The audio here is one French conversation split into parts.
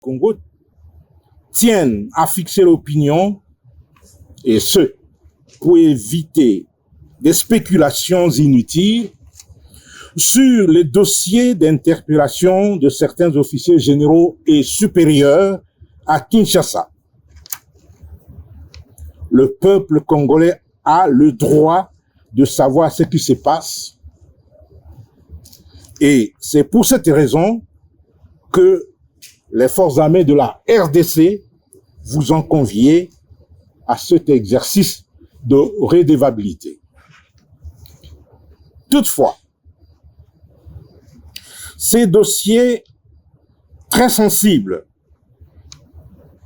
Congo tiennent à fixer l'opinion, et ce, pour éviter des spéculations inutiles sur les dossiers d'interpellation de certains officiers généraux et supérieurs à Kinshasa. Le peuple congolais a le droit de savoir ce qui se passe, et c'est pour cette raison que les forces armées de la RDC vous ont convié à cet exercice de redevabilité. Toutefois, ces dossiers très sensibles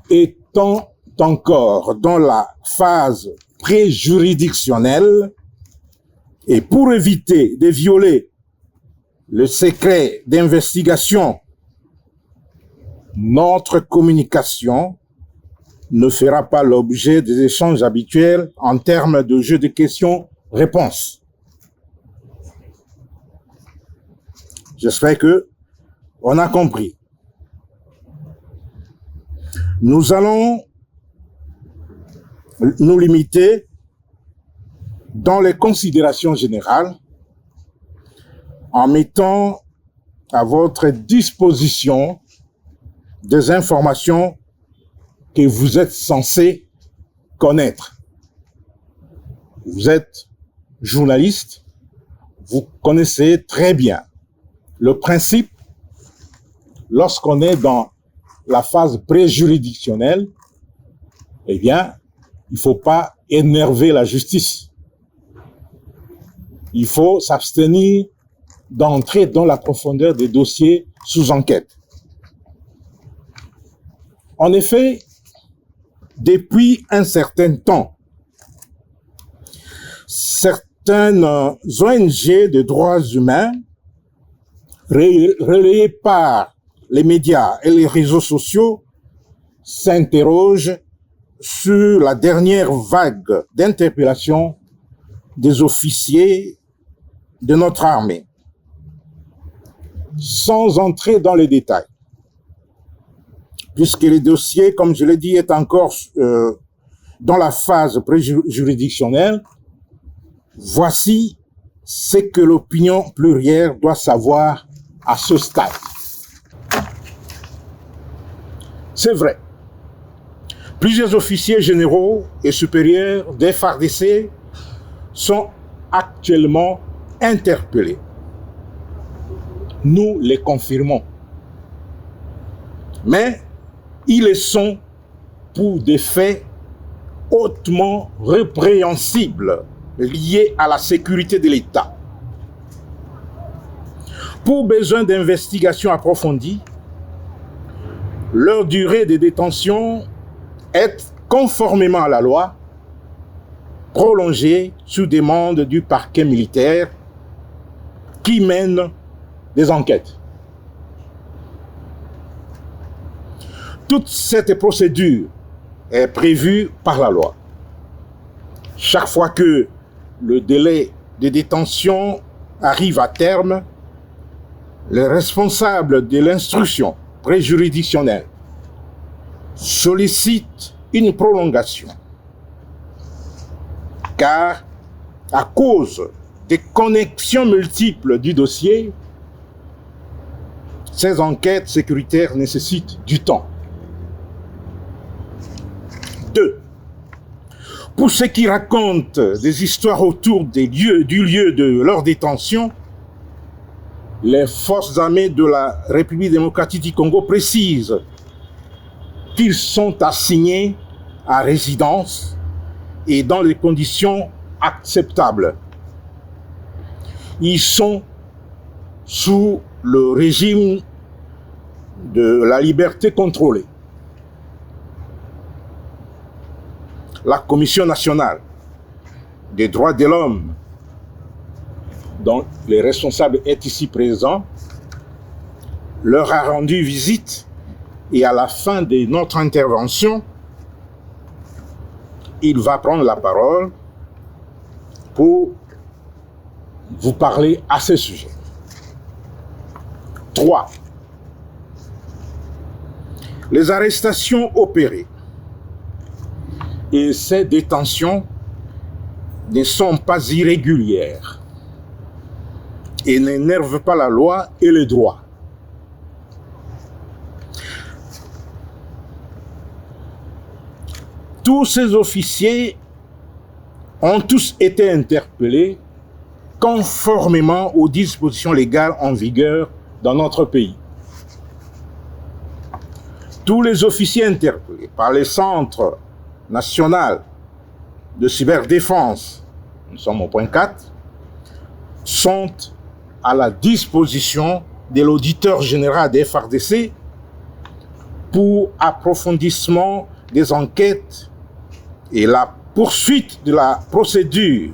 étant encore dans la phase préjuridictionnelle, et pour éviter de violer le secret d'investigation, notre communication ne fera pas l'objet des échanges habituels en termes de jeu de questions-réponses. J'espère que on a compris. Nous allons nous limiter dans les considérations générales en mettant à votre disposition des informations que vous êtes censés connaître. Vous êtes journaliste, vous connaissez très bien le principe lorsqu'on est dans la phase préjuridictionnelle. Eh bien, il ne faut pas énerver la justice. Il faut s'abstenir d'entrer dans la profondeur des dossiers sous enquête. En effet, depuis un certain temps, certaines ONG de droits humains relayées par les médias et les réseaux sociaux s'interrogent sur la dernière vague d'interpellation des officiers de notre armée. Sans entrer dans les détails, puisque le dossier, comme je l'ai dit, est encore dans la phase préjuridictionnelle, voici ce que l'opinion plurielle doit savoir à ce stade. C'est vrai, plusieurs officiers généraux et supérieurs des FARDC sont actuellement interpellés. Nous les confirmons. Mais ils le sont pour des faits hautement répréhensibles liés à la sécurité de l'État. Pour besoin d'investigation approfondie, leur durée de détention est, conformément à la loi, prolongée sous demande du parquet militaire qui mène des enquêtes. Toute cette procédure est prévue par la loi. Chaque fois que le délai de détention arrive à terme, le responsable de l'instruction préjuridictionnelle sollicite une prolongation. Car, à cause des connexions multiples du dossier, ces enquêtes sécuritaires nécessitent du temps. 2. Pour ceux qui racontent des histoires autour du lieu de leur détention, les forces armées de la République démocratique du Congo précisent qu'ils sont assignés à résidence et dans des conditions acceptables. Ils sont sous le régime de la liberté contrôlée. La Commission nationale des droits de l'homme, dont le responsable est ici présent, leur a rendu visite et à la fin de notre intervention, il va prendre la parole pour vous parler à ce sujet. 3. Les arrestations opérées et ces détentions ne sont pas irrégulières et n'énervent pas la loi et les droits. Tous ces officiers ont tous été interpellés conformément aux dispositions légales en vigueur dans notre pays. Tous les officiers interpellés par le Centre national de cyberdéfense, nous sommes au point 4, sont à la disposition de l'auditeur général des FARDC pour approfondissement des enquêtes et la poursuite de la procédure.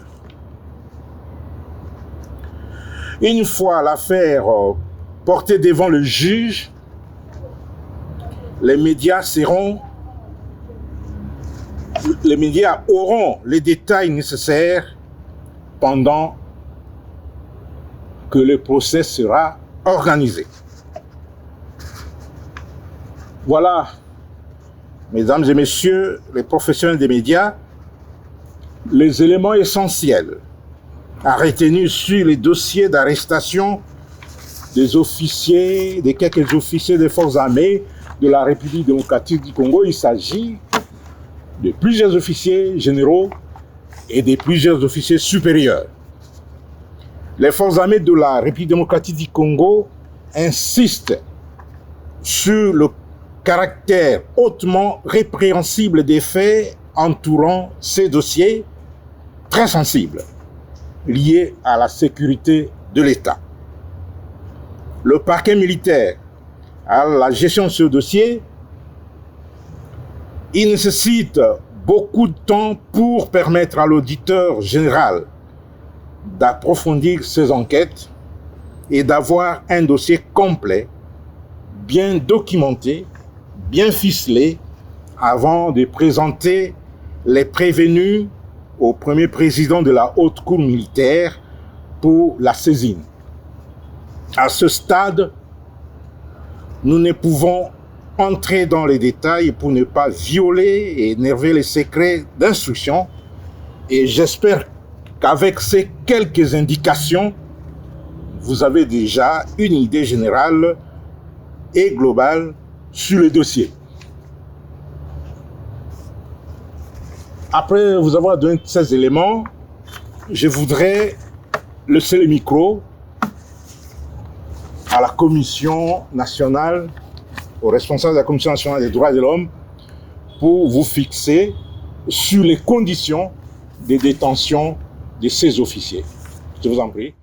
Une fois l'affaire portée devant le juge, les médias auront les détails nécessaires pendant que le procès sera organisé. Voilà, mesdames et messieurs les professionnels des médias, les éléments essentiels à retenir sur les dossiers d'arrestation des quelques officiers des forces armées de la République démocratique du Congo. Il s'agit de plusieurs officiers généraux et de plusieurs officiers supérieurs. Les forces armées de la République démocratique du Congo insistent sur le caractère hautement répréhensible des faits entourant ces dossiers très sensibles liés à la sécurité de l'État. Le parquet militaire à la gestion de ce dossier, il nécessite beaucoup de temps pour permettre à l'auditeur général d'approfondir ses enquêtes et d'avoir un dossier complet, bien documenté, bien ficelé, avant de présenter les prévenus au premier président de la haute cour militaire pour la saisine. À ce stade, nous ne pouvons entrer dans les détails pour ne pas violer et énerver les secrets d'instruction, et j'espère qu'avec ces quelques indications, vous avez déjà une idée générale et globale sur le dossier. Après vous avoir donné ces éléments, je voudrais laisser le micro à la Commission nationale, aux responsables de la Commission nationale des droits de l'homme, pour vous fixer sur les conditions de détention de ces officiers. Je vous en prie.